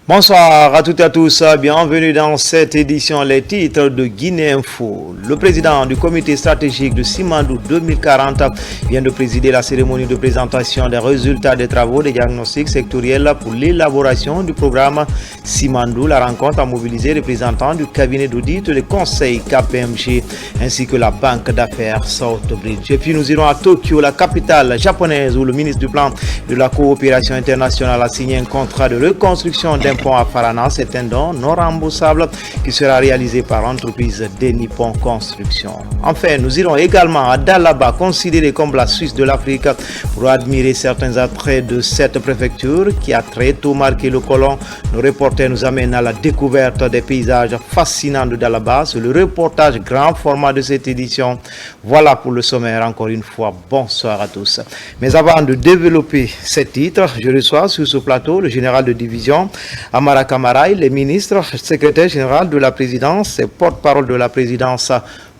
Bonsoir à toutes et à tous, bienvenue dans cette édition, les titres de Guinée Info. Le président du comité stratégique de Simandou 2040 vient de présider la cérémonie de présentation des résultats des travaux des diagnostics sectoriels pour l'élaboration du programme Simandou. La rencontre a mobilisé les représentants du cabinet d'audit, le conseil KPMG ainsi que la banque d'affaires Southbridge. Et puis nous irons à Tokyo, la capitale japonaise, où le ministre du plan de la coopération internationale a signé un contrat de reconstruction d'un pont à Farana. C'est un don non remboursable qui sera réalisé par l'entreprise des Nippon Construction. Enfin, nous irons également à Dalaba, considéré comme la Suisse de l'Afrique, pour admirer certains attraits de cette préfecture qui a très tôt marqué le colon. Nos reporters nous amènent à la découverte des paysages fascinants de Dalaba. C'est le reportage grand format de cette édition. Voilà pour le sommaire. Encore une fois, bonsoir à tous. Mais avant de développer ces titres, je reçois sur ce plateau le général de division Amara Kamaraï, le ministre, secrétaire général de la présidence et porte-parole de la présidence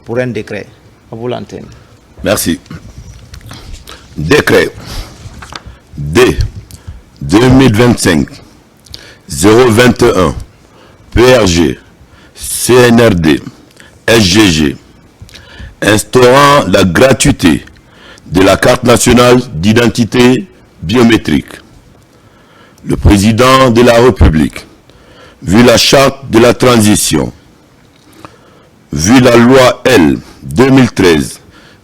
pour un décret. À vous l'antenne. Merci. Décret D 2025 021 PRG CNRD SGG instaurant la gratuité de la carte nationale d'identité biométrique. Le président de la République, vu la charte de la transition, vu la loi L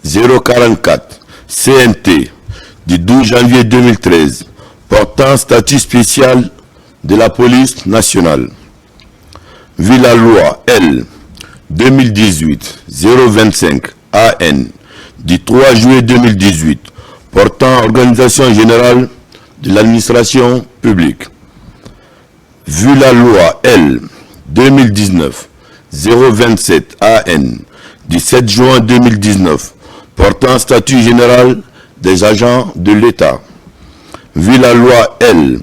2013-044 CNT du 12 janvier 2013 portant statut spécial de la police nationale, vu la loi L 2018-025 AN du 3 juillet 2018 portant organisation générale de l'administration publique, vu la loi L 2019-027 AN du 7 juin 2019 portant statut général des agents de l'État, vu la loi L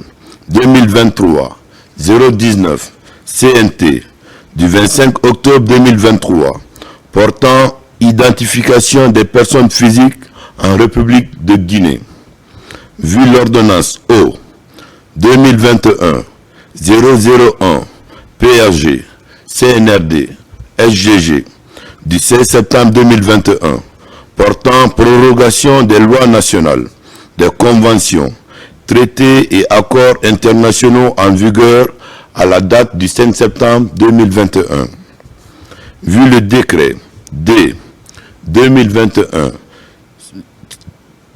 2023-019 CNT du 25 octobre 2023 portant identification des personnes physiques en République de Guinée, vu l'ordonnance O 2021-001 PRG CNRD SGG du 16 septembre 2021 portant prorogation des lois nationales, des conventions, traités et accords internationaux en vigueur à la date du 5 septembre 2021. Vu le décret D 2021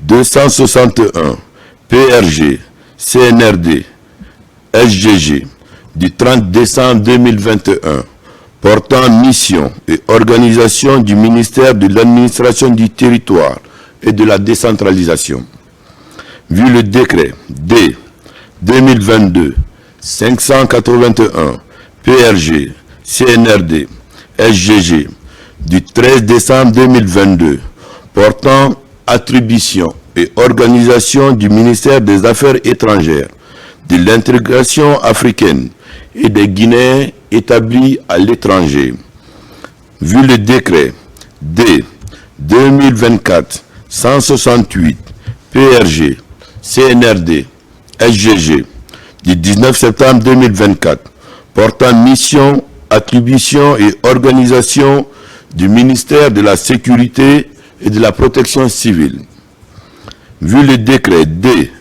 261 PRG CNRD SGG du 30 décembre 2021 portant mission et organisation du ministère de l'administration du territoire et de la décentralisation. Vu le décret D 2022 581 PRG CNRD SGG du 13 décembre 2022 portant attribution et organisation du ministère des Affaires étrangères, de l'intégration africaine et des Guinéens établis à l'étranger. Vu le décret D 2024-168 PRG CNRD SGG du 19 septembre 2024 portant mission, attribution et organisation du ministère de la Sécurité et de la Protection civile. Vu le décret D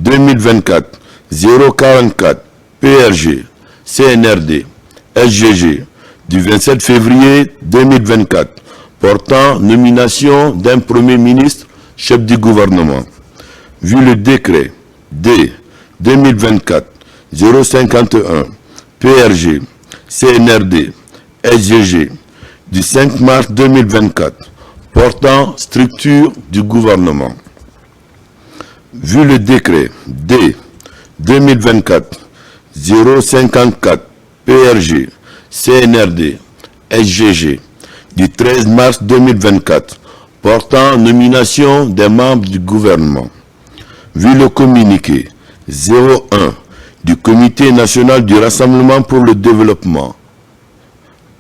2024-044 PRG CNRD SGG du 27 février 2024 portant nomination d'un Premier ministre chef du gouvernement. Vu le décret D 2024-051 PRG CNRD SGG du 5 mars 2024 portant structure du gouvernement. Vu le décret D 2024-054 PRG CNRD SGG du 13 mars 2024 portant nomination des membres du gouvernement. Vu le communiqué 01 du Comité national du Rassemblement pour le développement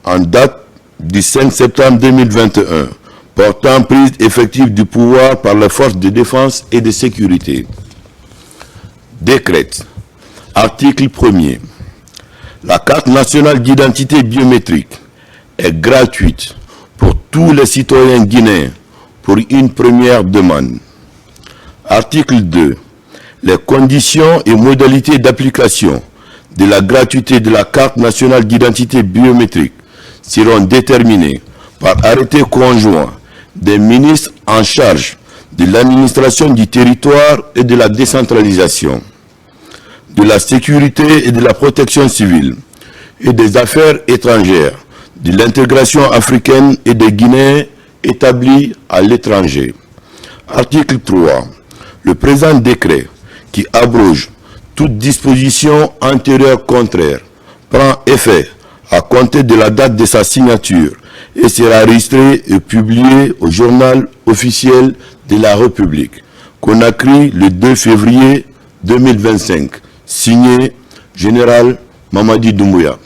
en date du 5 septembre 2021 portant prise effective du pouvoir par les forces de défense et de sécurité. Décrète. Article 1er. La carte nationale d'identité biométrique est gratuite pour tous les citoyens guinéens pour une première demande. Article 2. Les conditions et modalités d'application de la gratuité de la carte nationale d'identité biométrique seront déterminées par arrêté conjoint des ministres en charge de l'administration du territoire et de la décentralisation, de la sécurité et de la protection civile et des affaires étrangères, de l'intégration africaine et des Guinéens établis à l'étranger. Article 3. Le présent décret qui abroge toute disposition antérieure contraire prend effet à compter de la date de sa signature et sera enregistré et publié au journal officiel de la République. Conakry le 2 février 2025. Signé Général Mamadi Doumbouya.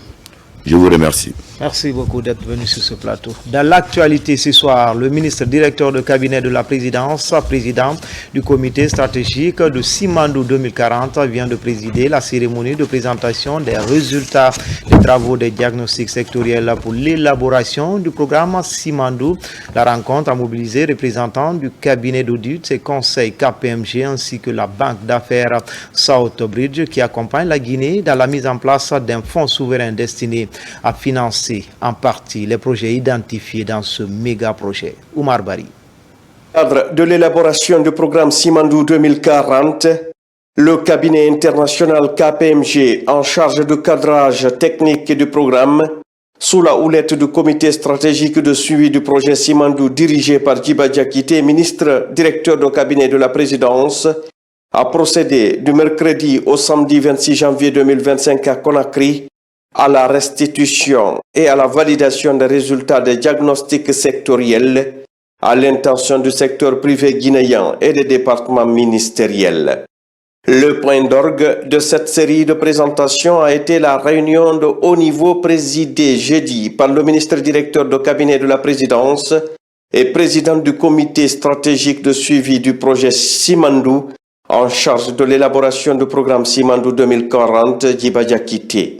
Je vous remercie. Merci beaucoup d'être venu sur ce plateau. Dans l'actualité ce soir, le ministre directeur de cabinet de la présidence, président du comité stratégique de Simandou 2040, vient de présider la cérémonie de présentation des résultats des travaux des diagnostics sectoriels pour l'élaboration du programme Simandou. La rencontre a mobilisé représentants du cabinet d'audit et conseil KPMG ainsi que la banque d'affaires Southbridge qui accompagne la Guinée dans la mise en place d'un fonds souverain destiné à financer en partie les projets identifiés dans ce méga projet. Oumar Bari. Cadre de l'élaboration du programme Simandou 2040, le cabinet international KPMG en charge du cadrage technique du programme, sous la houlette du comité stratégique de suivi du projet Simandou dirigé par Djiba Diakité, ministre directeur du cabinet de la présidence, a procédé du mercredi au samedi 26 janvier 2025 à Conakry à la restitution et à la validation des résultats des diagnostics sectoriels à l'intention du secteur privé guinéen et des départements ministériels. Le point d'orgue de cette série de présentations a été la réunion de haut niveau présidée jeudi par le ministre directeur du cabinet de la présidence et président du comité stratégique de suivi du projet Simandou en charge de l'élaboration du programme Simandou 2040, Djiba Diakité.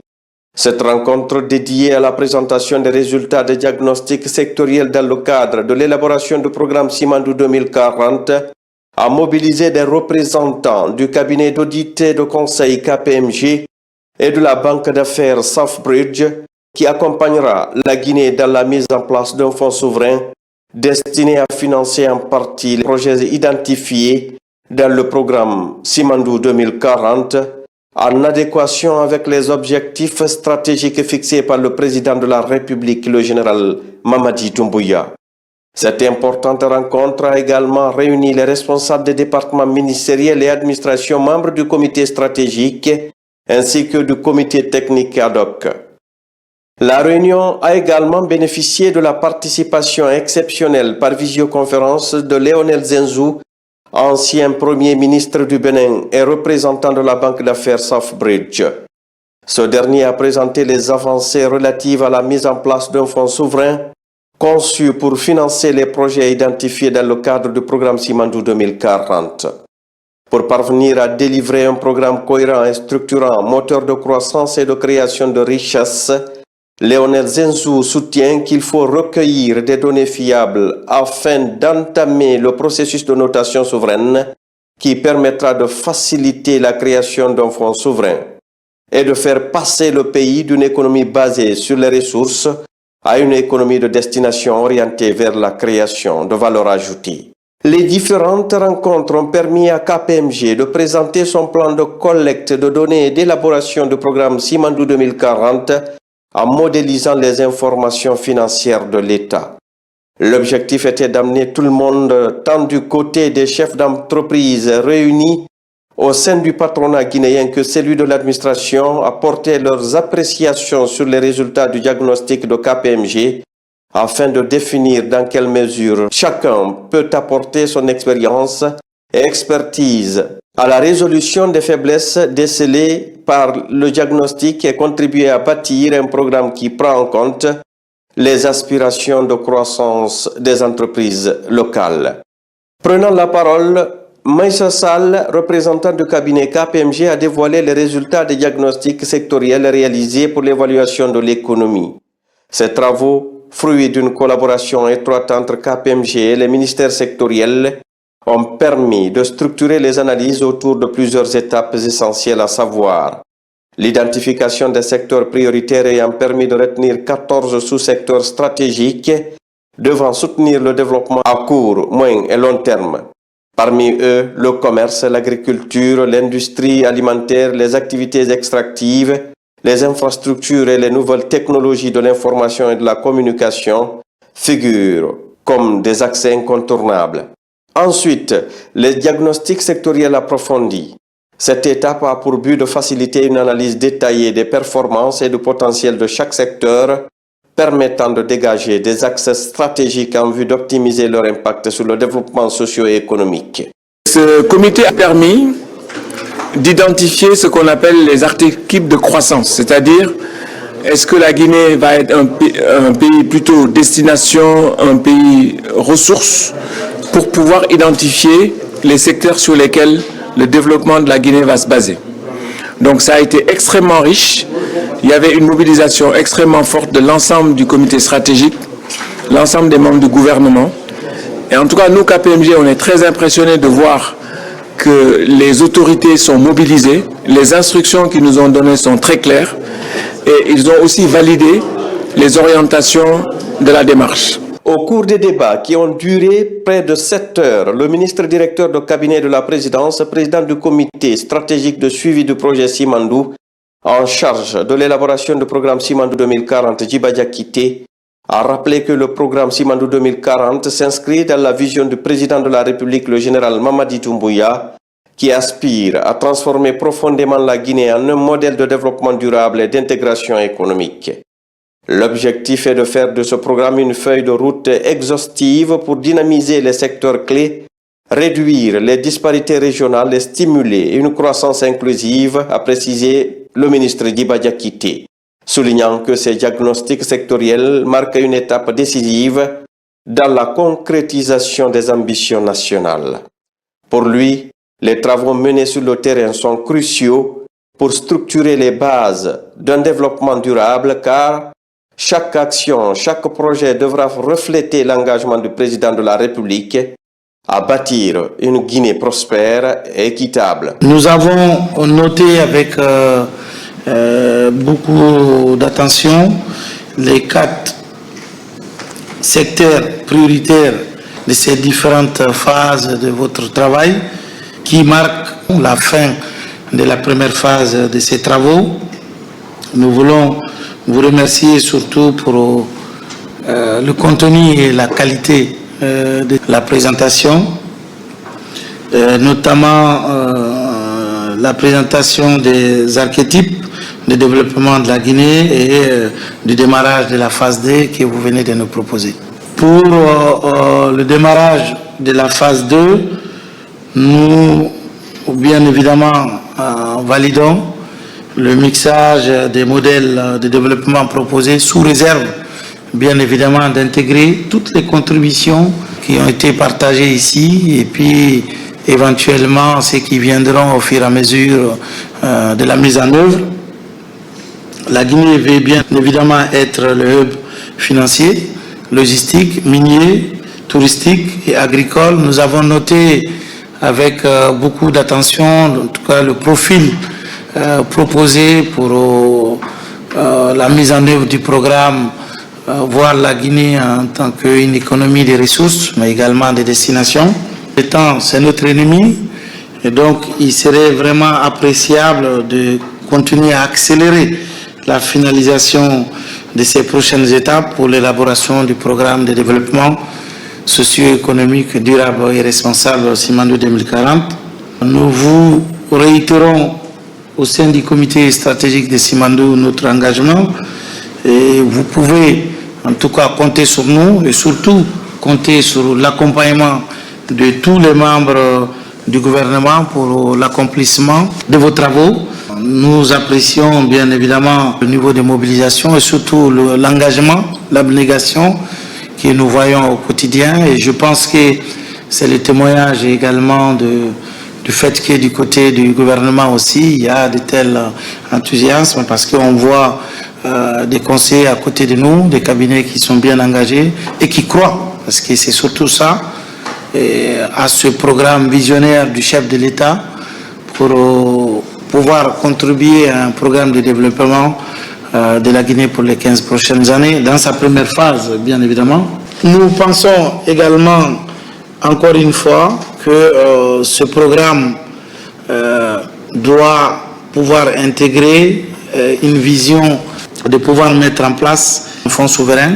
Cette rencontre dédiée à la présentation des résultats des diagnostics sectoriels dans le cadre de l'élaboration du programme Simandou 2040 a mobilisé des représentants du cabinet d'audit et de conseil KPMG et de la banque d'affaires Southbridge qui accompagnera la Guinée dans la mise en place d'un fonds souverain destiné à financer en partie les projets identifiés dans le programme Simandou 2040 en adéquation avec les objectifs stratégiques fixés par le président de la République, le général Mamadi Doumbouya. Cette importante rencontre a également réuni les responsables des départements ministériels et administrations membres du comité stratégique ainsi que du comité technique ad hoc. La réunion a également bénéficié de la participation exceptionnelle par visioconférence de Lionel Zenzou, ancien Premier ministre du Bénin et représentant de la banque d'affaires Southbridge. Ce dernier a présenté les avancées relatives à la mise en place d'un fonds souverain conçu pour financer les projets identifiés dans le cadre du programme Simandou 2040. Pour parvenir à délivrer un programme cohérent et structurant, moteur de croissance et de création de richesses, Lionel Zenzou soutient qu'il faut recueillir des données fiables afin d'entamer le processus de notation souveraine qui permettra de faciliter la création d'un fonds souverain et de faire passer le pays d'une économie basée sur les ressources à une économie de destination orientée vers la création de valeur ajoutée. Les différentes rencontres ont permis à KPMG de présenter son plan de collecte de données et d'élaboration du programme Simandou 2040 en modélisant les informations financières de l'État. L'objectif était d'amener tout le monde, tant du côté des chefs d'entreprise réunis au sein du patronat guinéen que celui de l'administration, à porter leurs appréciations sur les résultats du diagnostic de KPMG afin de définir dans quelle mesure chacun peut apporter son expérience et expertise à la résolution des faiblesses décelées par le diagnostic et contribuer à bâtir un programme qui prend en compte les aspirations de croissance des entreprises locales. Prenant la parole, Maïssa Sall, représentant du cabinet KPMG, a dévoilé les résultats des diagnostics sectoriels réalisés pour l'évaluation de l'économie. Ces travaux, fruits d'une collaboration étroite entre KPMG et les ministères sectoriels, ont permis de structurer les analyses autour de plusieurs étapes essentielles, à savoir l'identification des secteurs prioritaires ayant permis de retenir 14 sous-secteurs stratégiques devant soutenir le développement à court, moyen et long terme. Parmi eux, le commerce, l'agriculture, l'industrie alimentaire, les activités extractives, les infrastructures et les nouvelles technologies de l'information et de la communication figurent comme des axes incontournables. Ensuite, les diagnostics sectoriels approfondis. Cette étape a pour but de faciliter une analyse détaillée des performances et du potentiel de chaque secteur, permettant de dégager des axes stratégiques en vue d'optimiser leur impact sur le développement socio-économique. Ce comité a permis d'identifier ce qu'on appelle les archétypes de croissance, c'est-à-dire est-ce que la Guinée va être un pays plutôt destination, un pays ressource, pour pouvoir identifier les secteurs sur lesquels le développement de la Guinée va se baser. Donc ça a été extrêmement riche. Il y avait une mobilisation extrêmement forte de l'ensemble du comité stratégique, l'ensemble des membres du gouvernement. Et en tout cas, nous, KPMG, on est très impressionnés de voir que les autorités sont mobilisées, les instructions qu'ils nous ont données sont très claires et ils ont aussi validé les orientations de la démarche. Au cours des débats qui ont duré près de 7 heures, le ministre directeur de cabinet de la présidence, président du comité stratégique de suivi du projet Simandou, en charge de l'élaboration du programme Simandou 2040, Djiba Diakité, a rappelé que le programme Simandou 2040 s'inscrit dans la vision du président de la République, le général Mamadi Doumbouya, qui aspire à transformer profondément la Guinée en un modèle de développement durable et d'intégration économique. L'objectif est de faire de ce programme une feuille de route exhaustive pour dynamiser les secteurs clés, réduire les disparités régionales et stimuler une croissance inclusive, a précisé le ministre Djiba Diakité, soulignant que ces diagnostics sectoriels marquent une étape décisive dans la concrétisation des ambitions nationales. Pour lui, les travaux menés sur le terrain sont cruciaux pour structurer les bases d'un développement durable car chaque action, chaque projet devra refléter l'engagement du président de la République à bâtir une Guinée prospère et équitable. Nous avons noté avec beaucoup d'attention les 4 secteurs prioritaires de ces différentes phases de votre travail qui marquent la fin de la première phase de ces travaux. Nous voulons vous remercier surtout pour le contenu et la qualité de la présentation, notamment la présentation des archétypes de développement de la Guinée et du démarrage de la phase D que vous venez de nous proposer. Pour le démarrage de la phase 2, nous, bien évidemment, validons le mixage des modèles de développement proposés sous réserve, bien évidemment, d'intégrer toutes les contributions qui ont été partagées ici et puis éventuellement ceux qui viendront au fur et à mesure de la mise en œuvre. La Guinée veut bien évidemment être le hub financier, logistique, minier, touristique et agricole. Nous avons noté avec beaucoup d'attention, en tout cas, le profil proposé pour la mise en œuvre du programme, voir la Guinée en tant qu'une économie des ressources, mais également des destinations. Le temps, c'est notre ennemi, et donc il serait vraiment appréciable de continuer à accélérer la finalisation de ces prochaines étapes pour l'élaboration du programme de développement socio-économique durable et responsable Simandou 2040. Nous vous réitérons au sein du comité stratégique de Simandou notre engagement et vous pouvez en tout cas compter sur nous et surtout compter sur l'accompagnement de tous les membres du gouvernement pour l'accomplissement de vos travaux. Nous apprécions bien évidemment le niveau de mobilisation et surtout l'engagement, l'abnégation que nous voyons au quotidien et je pense que c'est le témoignage également du fait que du côté du gouvernement aussi, il y a de tels enthousiasmes parce qu'on voit des conseillers à côté de nous, des cabinets qui sont bien engagés et qui croient, parce que c'est surtout ça, à ce programme visionnaire du chef de l'État pour pouvoir contribuer à un programme de développement de la Guinée pour les 15 prochaines années, dans sa première phase, bien évidemment. Nous pensons également, encore une fois, que ce programme doit pouvoir intégrer une vision de pouvoir mettre en place un fonds souverain,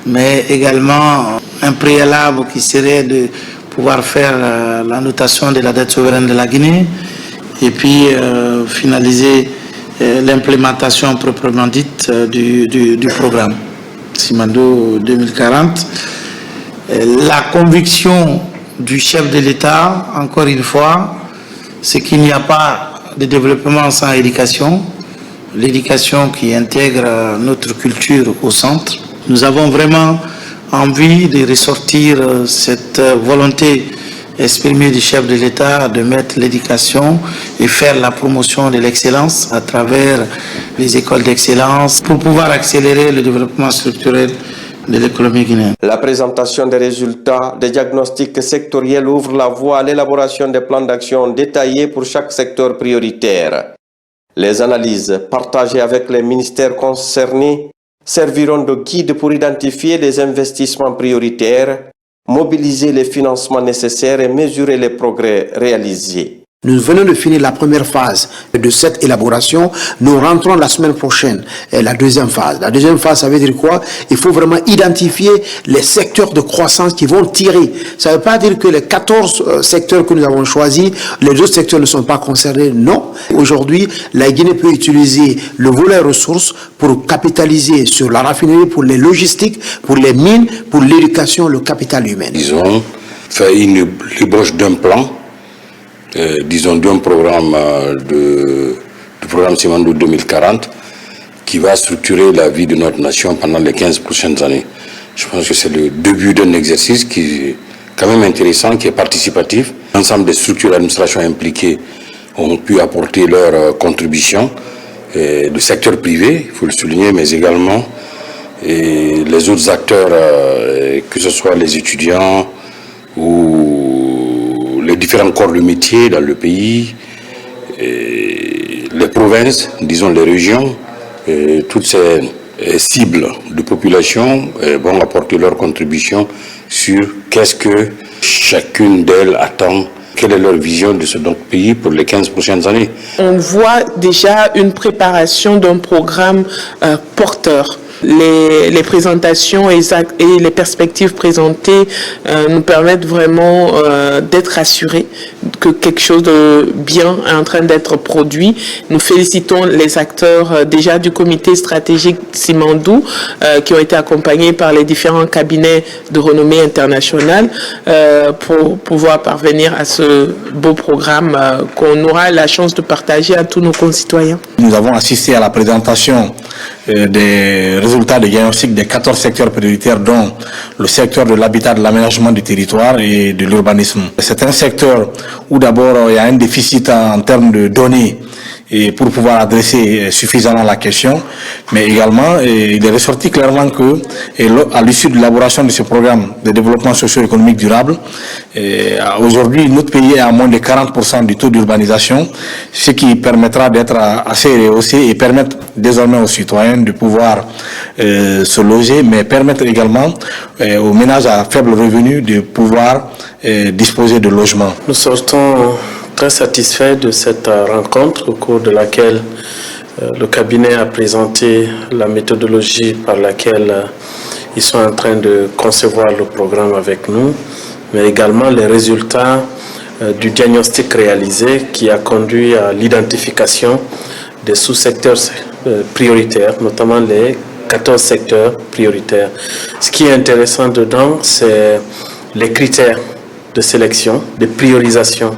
mais également un préalable qui serait de pouvoir faire la notation de la dette souveraine de la Guinée et puis finaliser l'implémentation proprement dite du programme Simandou 2040. La conviction du chef de l'État, encore une fois, c'est qu'il n'y a pas de développement sans éducation. L'éducation qui intègre notre culture au centre. Nous avons vraiment envie de ressortir cette volonté exprimée du chef de l'État de mettre l'éducation et faire la promotion de l'excellence à travers les écoles d'excellence pour pouvoir accélérer le développement structurel de l'économie guinéenne. La présentation des résultats des diagnostics sectoriels ouvre la voie à l'élaboration des plans d'action détaillés pour chaque secteur prioritaire. Les analyses partagées avec les ministères concernés serviront de guide pour identifier les investissements prioritaires, mobiliser les financements nécessaires et mesurer les progrès réalisés. Nous venons de finir la première phase de cette élaboration. Nous rentrons la semaine prochaine la deuxième phase. La deuxième phase, ça veut dire quoi? Il faut vraiment identifier les secteurs de croissance qui vont tirer. Ça ne veut pas dire que les 14 secteurs que nous avons choisis, les autres secteurs ne sont pas concernés. Non. Aujourd'hui, la Guinée peut utiliser le volet ressources pour capitaliser sur la raffinerie, pour les logistiques, pour les mines, pour l'éducation, le capital humain. Ils ont fait une ébauche d'un plan. Disons d'un programme du programme Simandou 2040 qui va structurer la vie de notre nation pendant les 15 prochaines années. Je pense que c'est le début d'un exercice qui est quand même intéressant, qui est participatif. L'ensemble des structures d'administration impliquées ont pu apporter leur contribution, le secteur privé, il faut le souligner, mais également les autres acteurs, que ce soit les étudiants ou les différents corps de métier dans le pays, les provinces, disons les régions, toutes ces cibles de population vont apporter leur contribution sur qu'est-ce que chacune d'elles attend, quelle est leur vision de ce pays pour les 15 prochaines années. On voit déjà une préparation d'un programme porteur. Les présentations et les perspectives présentées nous permettent vraiment d'être rassurés que quelque chose de bien est en train d'être produit. Nous félicitons les acteurs déjà du comité stratégique Simandou qui ont été accompagnés par les différents cabinets de renommée internationale pour pouvoir parvenir à ce beau programme qu'on aura la chance de partager à tous nos concitoyens. Nous avons assisté à la présentation des résultats de diagnostic des 14 secteurs prioritaires, dont le secteur de l'habitat, de l'aménagement du territoire et de l'urbanisme. C'est un secteur où d'abord il y a un déficit en termes de données et pour pouvoir adresser suffisamment la question, mais également il est ressorti clairement que à l'issue de l'élaboration de ce programme de développement socio-économique durable, aujourd'hui notre pays est à moins de 40% du taux d'urbanisation, ce qui permettra d'être assez rehaussé et permettre désormais aux citoyens de pouvoir se loger, mais permettre également aux ménages à faible revenu de pouvoir disposer de logements. Nous sortons très satisfaits de cette rencontre au cours de laquelle le cabinet a présenté la méthodologie par laquelle ils sont en train de concevoir le programme avec nous, mais également les résultats du diagnostic réalisé qui a conduit à l'identification des sous-secteurs prioritaires, notamment les 14 secteurs prioritaires. Ce qui est intéressant dedans, c'est les critères de sélection, de priorisation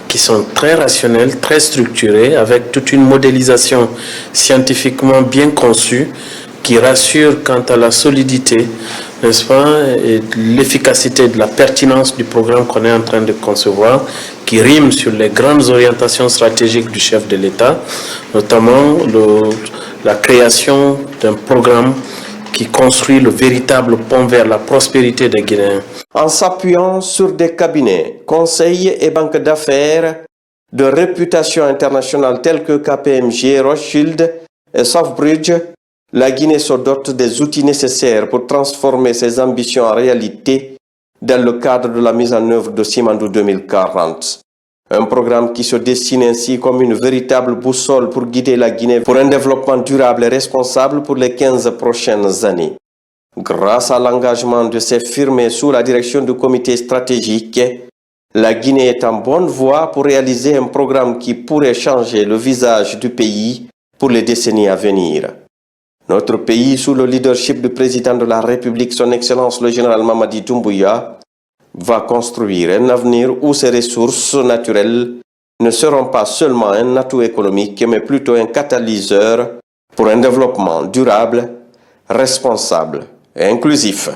qui sont très rationnels, très structurés, avec toute une modélisation scientifiquement bien conçue qui rassure quant à la solidité, n'est-ce pas, et l'efficacité de la pertinence du programme qu'on est en train de concevoir, qui rime sur les grandes orientations stratégiques du chef de l'État, notamment la création d'un programme qui construit le véritable pont vers la prospérité des Guinéens. En s'appuyant sur des cabinets, conseils et banques d'affaires de réputation internationale tels que KPMG, Rothschild et Southbridge, la Guinée se dote des outils nécessaires pour transformer ses ambitions en réalité dans le cadre de la mise en œuvre de Simandou 2040. Un programme qui se dessine ainsi comme une véritable boussole pour guider la Guinée pour un développement durable et responsable pour les 15 prochaines années. Grâce à l'engagement de ses firmes sous la direction du comité stratégique, la Guinée est en bonne voie pour réaliser un programme qui pourrait changer le visage du pays pour les décennies à venir. Notre pays, sous le leadership du président de la République, son Excellence le général Mamadi Doumbouya, va construire un avenir où ses ressources naturelles ne seront pas seulement un atout économique, mais plutôt un catalyseur pour un développement durable, responsable et inclusif.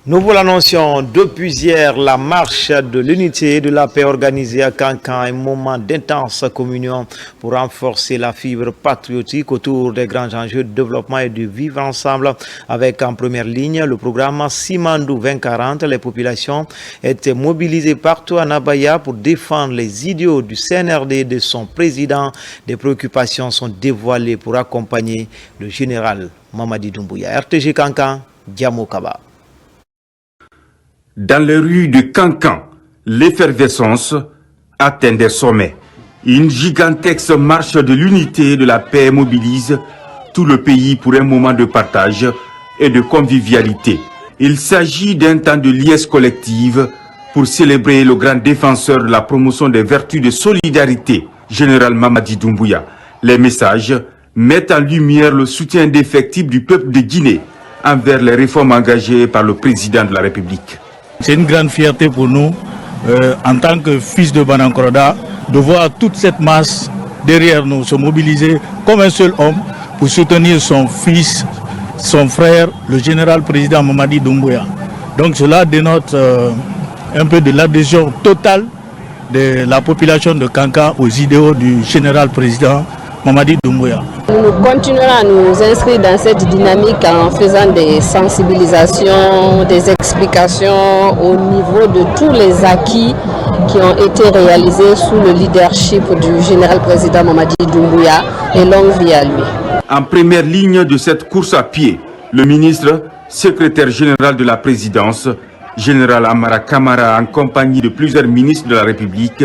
Nous vous l'annoncions depuis hier, la marche de l'unité et de la paix organisée à Kankan, un moment d'intense communion pour renforcer la fibre patriotique autour des grands enjeux de développement et de vivre ensemble. Avec en première ligne le programme Simandou 2040, les populations étaient mobilisées partout en Abaya pour défendre les idéaux du CNRD et de son président. Des préoccupations sont dévoilées pour accompagner le général Mamadi Doumbouya. RTG Kankan, Diamo Kaba. Dans les rues de Kankan, l'effervescence atteint des sommets. Une gigantesque marche de l'unité et de la paix mobilise tout le pays pour un moment de partage et de convivialité. Il s'agit d'un temps de liesse collective pour célébrer le grand défenseur de la promotion des vertus de solidarité, général Mamadi Doumbouya. Les messages mettent en lumière le soutien indéfectible du peuple de Guinée envers les réformes engagées par le président de la République. C'est une grande fierté pour nous, en tant que fils de Banankroda, de voir toute cette masse derrière nous se mobiliser comme un seul homme pour soutenir son fils, son frère, le général président Mamadi Doumbouya. Donc cela dénote un peu de l'adhésion totale de la population de Kankan aux idéaux du général président Mamadi Doumbouya. Nous continuerons à nous inscrire dans cette dynamique en faisant des sensibilisations, des explications au niveau de tous les acquis qui ont été réalisés sous le leadership du général président Mamadi Doumbouya et longue vie à lui. En première ligne de cette course à pied, le ministre, secrétaire général de la présidence, général Amara Kamara, en compagnie de plusieurs ministres de la République,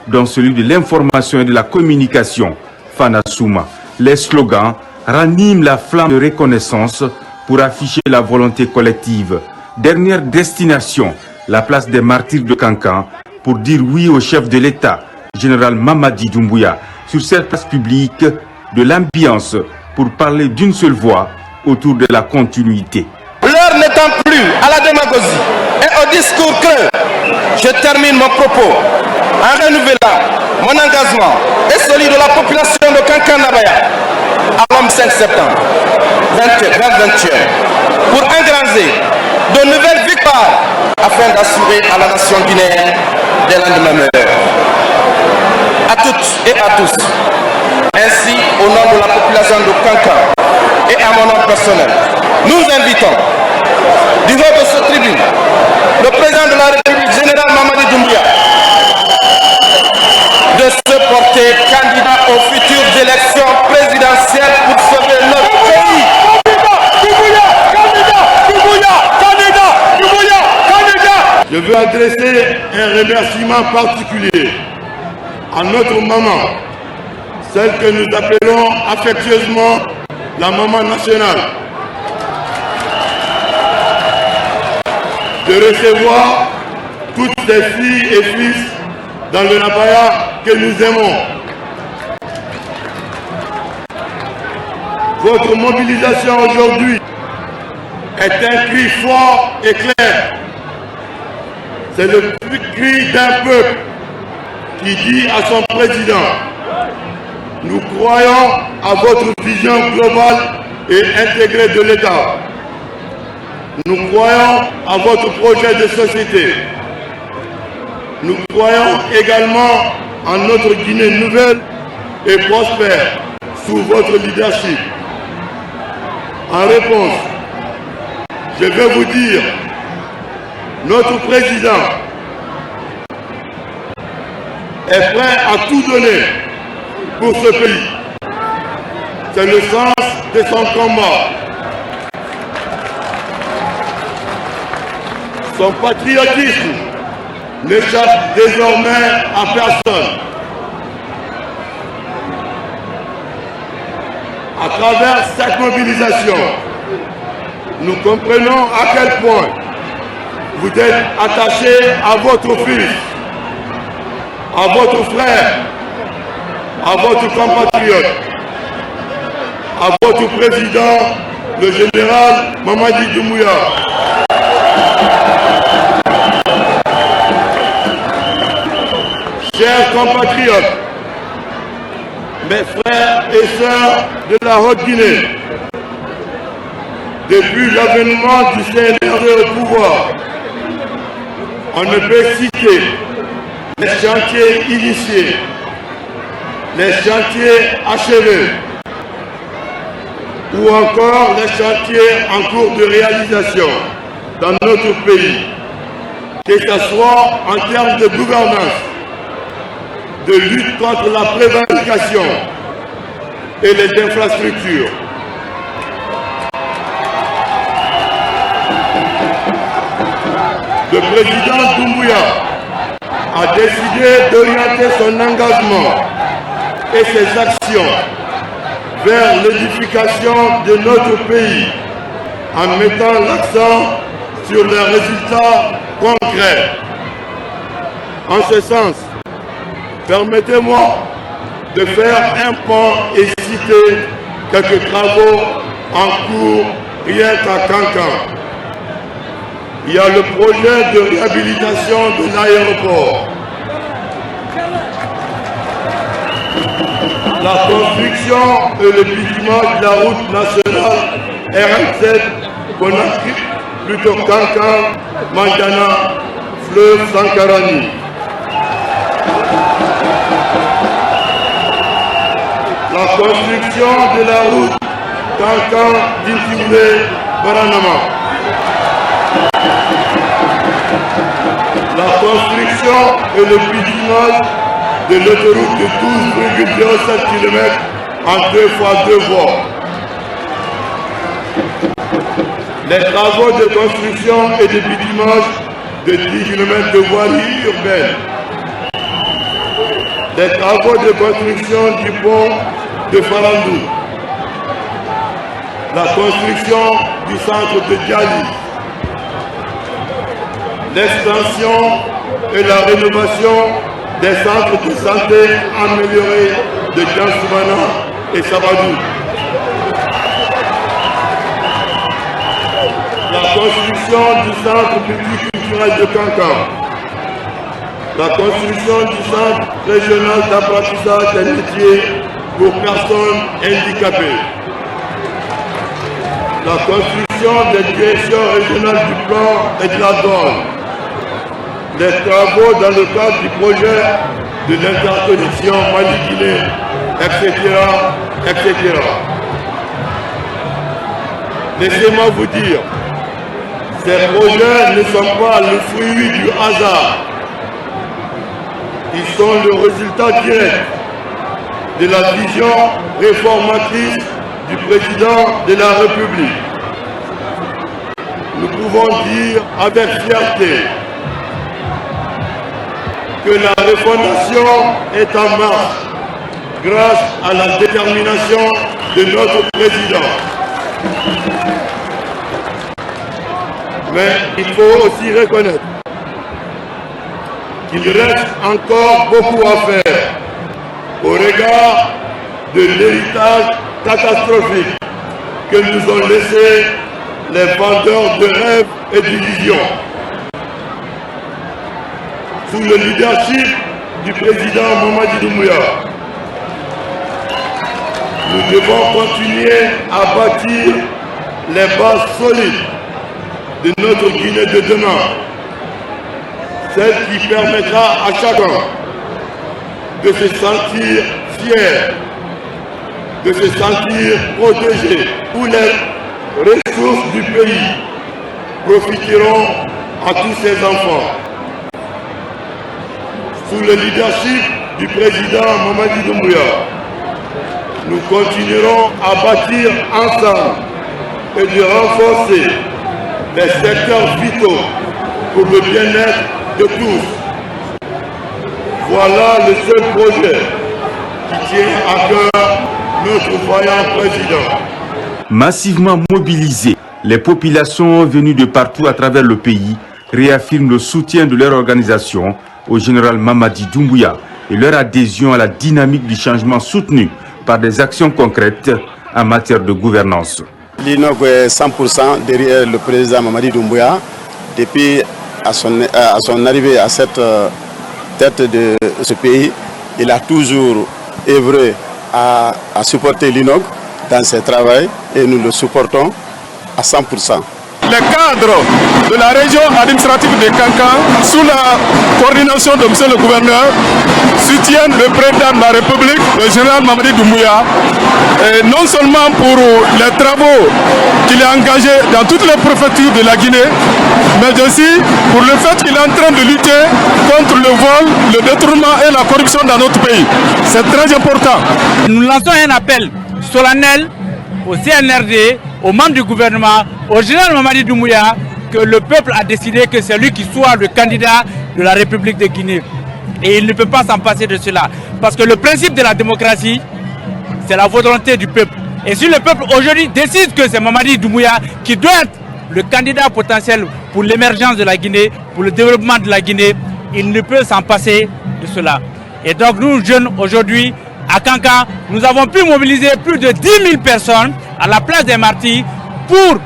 dont celui de l'information et de la communication, Fana Souma. Les slogans raniment la flamme de reconnaissance pour afficher la volonté collective. Dernière destination, la place des martyrs de Kankan, pour dire oui au chef de l'État, général Mamadi Doumbouya. Sur cette place publique, de l'ambiance pour parler d'une seule voix autour de la continuité. L'heure n'étant plus à la démagogie et au discours creux, je termine mon propos en renouvelant mon engagement et celui de la population de Kankan-Nabaya à l'homme 5 septembre 2021 pour engranger de nouvelles victoires afin d'assurer à la nation guinéenne des lendemains meilleurs. À toutes et à tous, ainsi au nom de la population de Kankan et à mon nom personnel, nous invitons du haut de cette tribune le président de la République, général Mamadi Doumbouya, de se porter candidat aux futures élections présidentielles pour sauver notre pays. Je veux adresser un remerciement particulier à notre maman, celle que nous appelons affectueusement la maman nationale, de recevoir toutes ces filles et fils dans le Nabaya que nous aimons. Votre mobilisation aujourd'hui est un cri fort et clair. C'est le cri d'un peuple qui dit à son président: Nous croyons à votre vision globale et intégrée de l'État. Nous croyons à votre projet de société. Nous croyons également en notre Guinée nouvelle et prospère sous votre leadership. En réponse, je vais vous dire, notre président est prêt à tout donner pour ce pays. C'est le sens de son combat. Son patriotisme n'échappe désormais à personne. À travers cette mobilisation, nous comprenons à quel point vous êtes attachés à votre fils, à votre frère, à votre compatriote, à votre président, le général Mamadi Doumbouya. Chers compatriotes, mes frères et sœurs de la Haute-Guinée, depuis l'avènement du CNRD au pouvoir, on ne peut citer les chantiers initiés, les chantiers achevés, ou encore les chantiers en cours de réalisation dans notre pays, que ce soit en termes de gouvernance, de lutte contre la prévarication et les infrastructures. Le président Doumbouya a décidé d'orienter son engagement et ses actions vers l'édification de notre pays en mettant l'accent sur les résultats concrets. En ce sens, permettez-moi de faire un point et citer quelques travaux en cours rien qu'à Kankan. Il y a le projet de réhabilitation de l'aéroport, la construction et le bitumage de la route nationale RN7 Conakry, plutôt Kankan, Mandana, fleuve Sankarani. La construction de la route Kankan d'Intimoué Baranama. La construction et le bitumage de l'autoroute de 12,07 km en 2 fois 2 voies. Les travaux de construction et de bitumage de 10 km de voirie urbaine. Les travaux de construction du pont de Farandou. La construction du centre de Djali. L'extension et la rénovation des centres de santé améliorés de Djansoumana et Sabadou. La construction du centre multiculturel de Kankan. La construction du centre régional d'apprentissage des métiers pour personnes handicapées. La construction des directions régionales du plan et de la douane. Les travaux dans le cadre du projet de l'interconnexion Mali-Guinée, etc., etc. Laissez-moi vous dire, ces projets ne sont pas le fruit du hasard. Ils sont le résultat direct de la vision réformatrice du président de la République. Nous pouvons dire avec fierté que la refondation est en marche grâce à la détermination de notre président. Mais il faut aussi reconnaître qu'il reste encore beaucoup à faire au regard de l'héritage catastrophique que nous ont laissé les vendeurs de rêves et d'illusions. Sous le leadership du président Mamadi Doumbouya, Nous devons continuer à bâtir les bases solides de notre Guinée de demain, celle qui permettra à chacun de se sentir fier, de se sentir protégé, où les ressources du pays profiteront à tous ses enfants. Sous le leadership du président Mamadi Doumbouya, nous continuerons à bâtir ensemble et de renforcer les secteurs vitaux pour le bien-être de tous. Voilà le seul projet qui tient à cœur notre vaillant président. Massivement mobilisés, les populations venues de partout à travers le pays réaffirment le soutien de leur organisation au général Mamadi Doumbouya et leur adhésion à la dynamique du changement soutenue par des actions concrètes en matière de gouvernance. L'INOG est 100% derrière le président Mamadi Doumbouya. Depuis à son arrivée à cette tête de ce pays, il a toujours œuvré à supporter l'INOG dans ses travaux et nous le supportons à 100%. Les cadres de la région administrative de Kankan, sous la coordination de M. le gouverneur, soutiennent le président de la République, le général Mamadi Doumbouya, non seulement pour les travaux qu'il a engagés dans toutes les préfectures de la Guinée, mais aussi pour le fait qu'il est en train de lutter contre le vol, le détournement et la corruption dans notre pays. C'est très important. Nous lançons un appel solennel au CNRD, aux membres du gouvernement, au général Mamadi Doumbouya, que le peuple a décidé que c'est lui qui soit le candidat de la République de Guinée. Et il ne peut pas s'en passer de cela. Parce que le principe de la démocratie, c'est la volonté du peuple. Et si le peuple aujourd'hui décide que c'est Mamadi Doumbouya qui doit être le candidat potentiel pour l'émergence de la Guinée, pour le développement de la Guinée, il ne peut s'en passer de cela. Et donc nous, jeunes, aujourd'hui, à Kankan, nous avons pu mobiliser plus de 10 000 personnes à la place des martyrs pour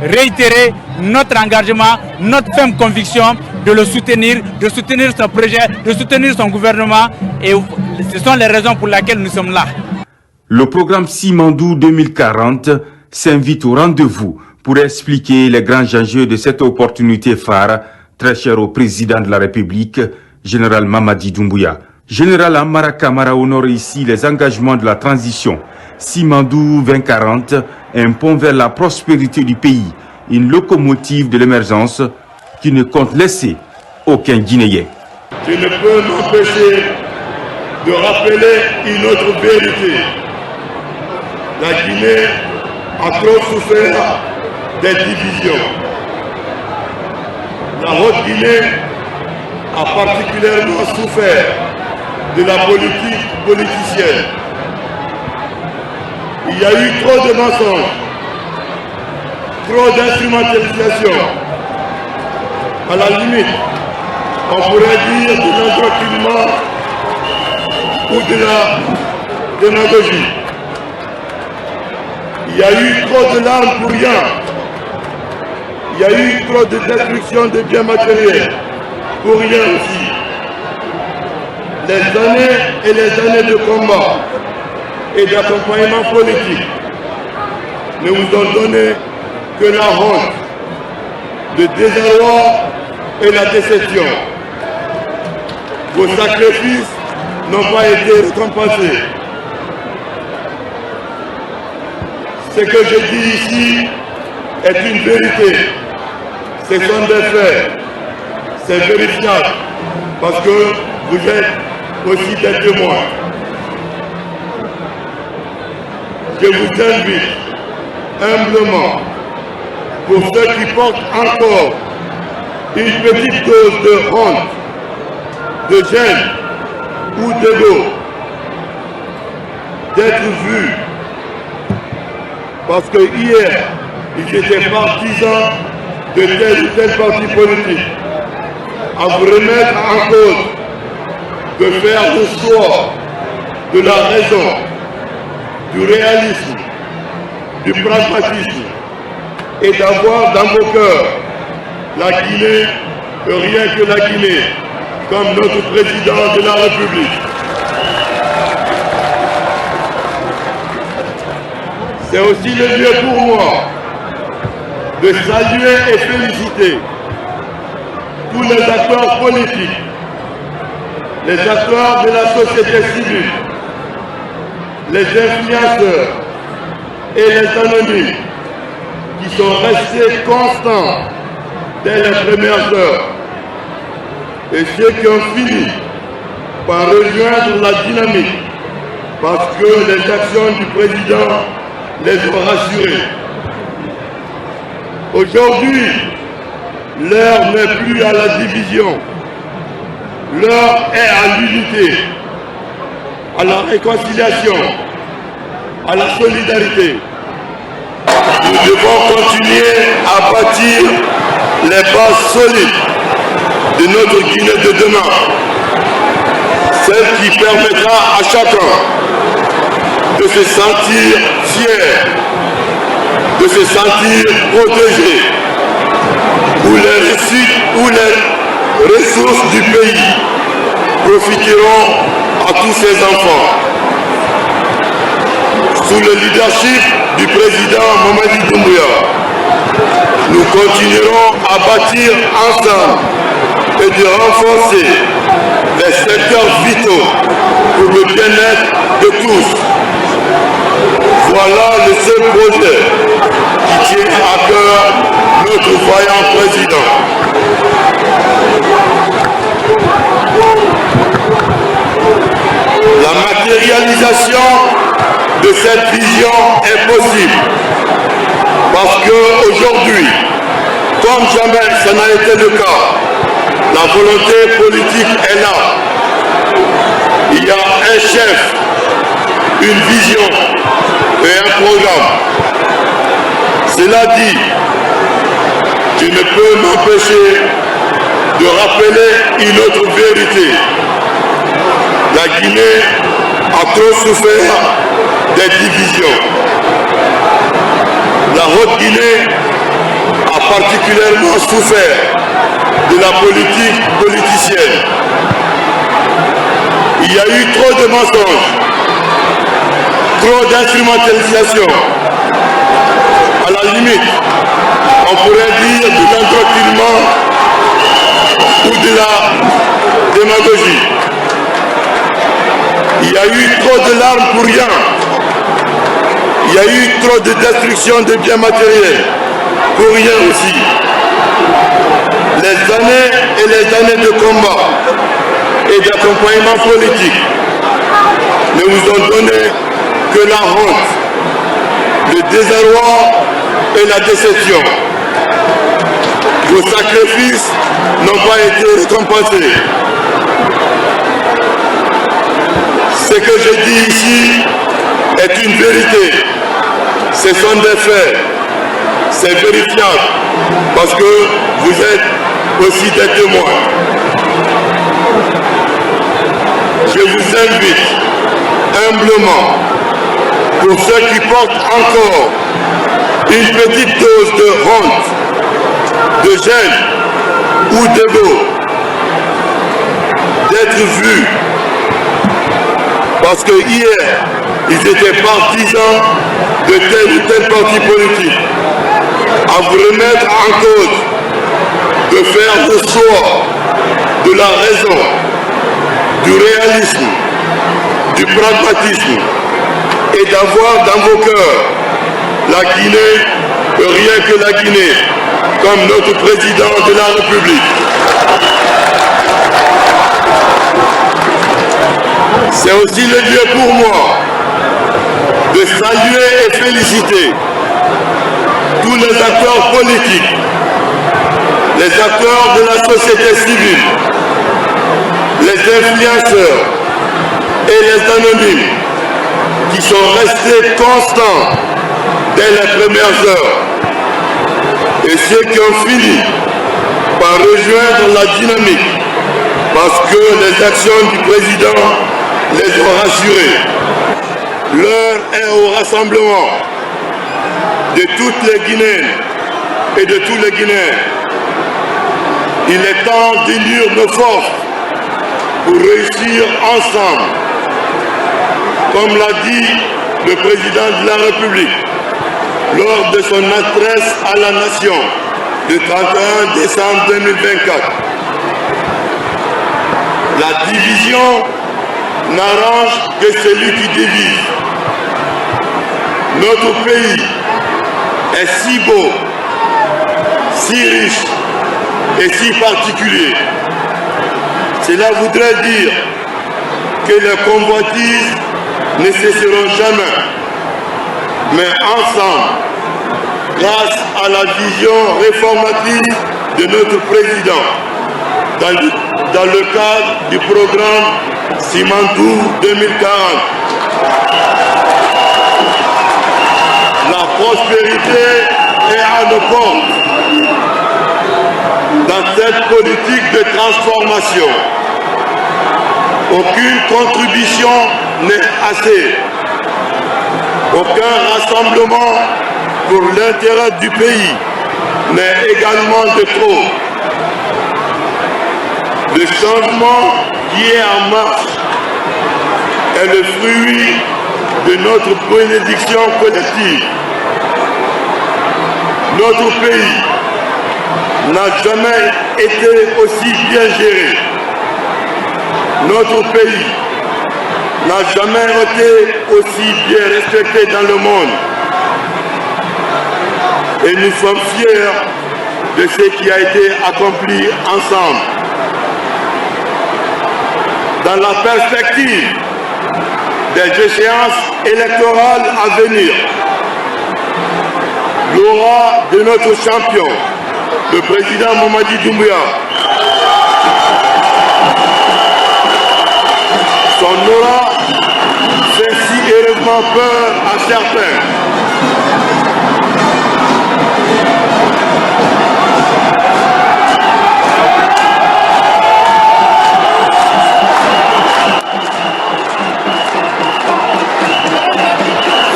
réitérer notre engagement, notre ferme conviction de le soutenir, de soutenir son projet, de soutenir son gouvernement. Et ce sont les raisons pour lesquelles nous sommes là. Le programme Simandou 2040 s'invite au rendez-vous pour expliquer les grands enjeux de cette opportunité phare, très chère au président de la République, général Mamadi Doumbouya. Général Amara Kamara honore ici les engagements de la transition. Simandou 2040, un pont vers la prospérité du pays, une locomotive de l'émergence qui ne compte laisser aucun Guinéen. Je ne peux m'empêcher de rappeler une autre vérité. La Guinée a trop souffert des divisions. La Haute-Guinée a particulièrement souffert de la politique politicienne. Il y a eu trop de mensonges, trop d'instrumentalisation. À la limite, on pourrait dire de l'endoctrinement ou de la démagogie. Il y a eu trop de larmes pour rien. Il y a eu trop de destruction de biens matériels pour rien aussi. Les années et les années de combat et d'accompagnement politique ne vous ont donné que la honte, le désarroi et la déception. Vos sacrifices n'ont pas été récompensés. Ce que je dis ici est une vérité. Ce sont des faits. C'est vérifiable parce que vous êtes aussi des témoins. Je vous invite humblement, pour ceux qui portent encore une petite dose de honte, de gêne ou d'ego, d'être vus, parce que hier, ils étaient partisans de tel ou tel parti politique, à vous remettre en cause, de faire le choix de la raison, du réalisme, du pragmatisme et d'avoir dans vos cœurs la Guinée, rien que la Guinée, comme notre président de la République. C'est aussi le lieu pour moi de saluer et féliciter tous les acteurs politiques, les acteurs de la société civile, les influenceurs et les anonymes qui sont restés constants dès les premières heures et ceux qui ont fini par rejoindre la dynamique parce que les actions du président les ont rassurés. Aujourd'hui, l'heure n'est plus à la division, l'heure est à l'unité, à la réconciliation, à la solidarité. Nous devons continuer à bâtir les bases solides de notre Guinée de demain, celle qui permettra à chacun de se sentir fier, de se sentir protégé, où les ressources du pays profiteront à tous ses enfants. Sous le leadership du président Mamadi Doumbouya, nous continuerons à bâtir ensemble et de renforcer les secteurs vitaux pour le bien-être de tous. Voilà le seul projet qui tient à cœur notre vaillant président. La matérialisation de cette vision est possible parce qu'aujourd'hui, comme jamais ça n'a été le cas, la volonté politique est là. Il y a un chef, une vision et un programme. Cela dit, je ne peux m'empêcher de rappeler une autre vérité. La Guinée a trop souffert des divisions. La Haute-Guinée a particulièrement souffert de la politique politicienne. Il y a eu trop de mensonges, trop d'instrumentalisation. À la limite, on pourrait dire de l'endoctrinement ou de la démagogie. Il y a eu trop de larmes pour rien. Il y a eu trop de destruction de biens matériels pour rien aussi. Les années et les années de combat et d'accompagnement politique ne vous ont donné que la honte, le désarroi et la déception. Vos sacrifices n'ont pas été récompensés. Ce que je dis ici est une vérité. Ce sont des faits. C'est vérifiable parce que vous êtes aussi des témoins. Je vous invite humblement, pour ceux qui portent encore une petite dose de honte, de gêne ou d'ego, d'être vus. Parce que hier, ils étaient partisans de tel ou tel parti politique, à vous remettre en cause, de faire le choix de la raison, du réalisme, du pragmatisme, et d'avoir dans vos cœurs la Guinée, rien que la Guinée, comme notre président de la République. C'est aussi le lieu pour moi de saluer et féliciter tous les acteurs politiques, les acteurs de la société civile, les influenceurs et les anonymes qui sont restés constants dès les premières heures et ceux qui ont fini par rejoindre la dynamique parce que les actions du président les ont rassurés. L'heure est au rassemblement de toutes les Guinéennes et de tous les Guinéens. Il est temps d'unir nos forces pour réussir ensemble. Comme l'a dit le président de la République, lors de son adresse à la nation le 31 décembre 2024. La division n'arrange que celui qui divise. Notre pays est si beau, si riche et si particulier. Cela voudrait dire que les convoitises ne cesseront jamais. Mais ensemble, grâce à la vision réformatrice de notre président, dans le cadre du programme Simandou 2040, la prospérité est à nos portes. Dans cette politique de transformation, aucune contribution n'est assez. Aucun rassemblement pour l'intérêt du pays n'est également de trop. Le changement qui est en marche est le fruit de notre bénédiction collective. Notre pays n'a jamais été aussi bien géré. Notre pays n'a jamais été aussi bien respecté dans le monde. Et nous sommes fiers de ce qui a été accompli ensemble. Dans la perspective des échéances électorales à venir, l'aura de notre champion, le président Mamadi Doumbouya, son aura fait si heureusement peur à certains.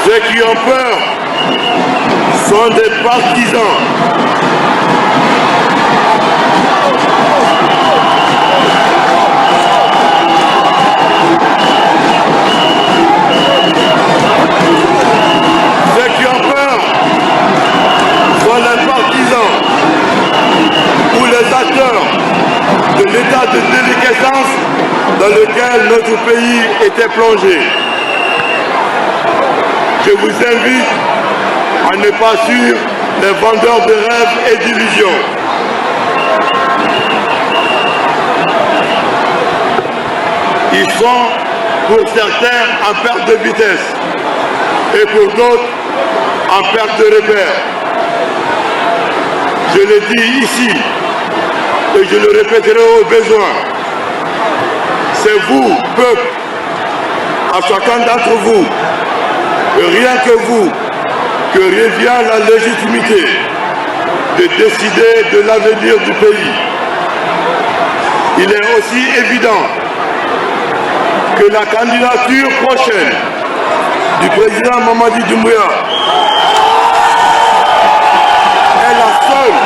Ceux qui ont peur sont des partisans. Ceux qui ont peur sont les partisans ou les acteurs de l'état de déliquescence dans lequel notre pays était plongé. Je vous invite à ne pas suivre les vendeurs de rêves et d'illusions. Ils sont pour certains en perte de vitesse et pour d'autres en perte de repère. Je le dis ici et je le répéterai au besoin. C'est vous, peuple, à chacun d'entre vous, et rien que vous, que revient la légitimité de décider de l'avenir du pays. Il est aussi évident que la candidature prochaine du président Mamadi Doumbouya est la seule,